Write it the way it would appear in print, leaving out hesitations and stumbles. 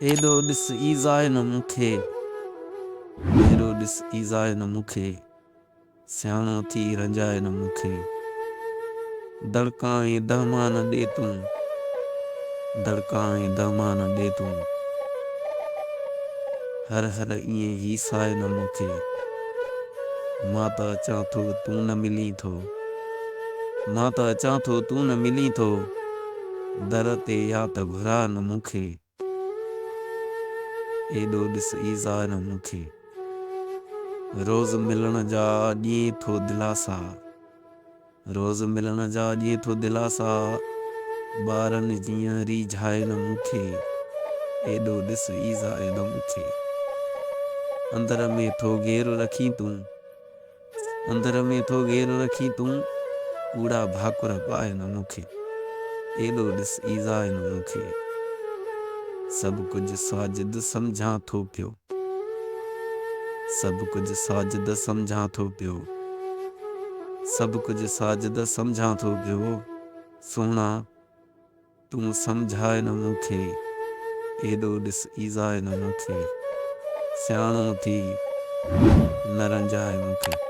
एॾो ॾिस ईज़ाए न मूंखे, एॾो ॾिस ईज़ाए न मूंखे, सियाणो थी रंजाए न मूंखे। दड़का ऐं दहमा न ॾे तूं, दड़का ऐं दहमा न ॾे तूं, हर हर ईअं ही साए न मूंखे। मां त अचां थो तूं न मिलीं थो, मां त अचां थो तूं न मिलीं थो, दर ते या त घुरा न मूंखे। एॾो ॾिस ईज़ाए न मूंखे, रोज़ मिलण जा ॾींहं थो दिलासा, रोज़ मिलण जा ॾींहं थो दिलासा, ॿारनि जीअं रीझाए न मूंखे। एॾो ॾिस ईज़ाए न मूंखे, अंदर में थो घेर रखी तूं, अंदर में थो घेर रखी तूं, कूड़ा भाकुर पाए न मूंखे। एॾो ॾिस ईज़ाए न मूंखे, सभु कुझु साजिद सम्झां थो पियो, सभु कुझु साजिद सम्झां थो पियो, सभु कुझु साजिद सम्झां थो पियो, सुहिणा तूं सम्झाए न मूंखे। एॾो ॾिस ईज़ाए न मूंखे, सियाणो थी न रंजाए मूंखे।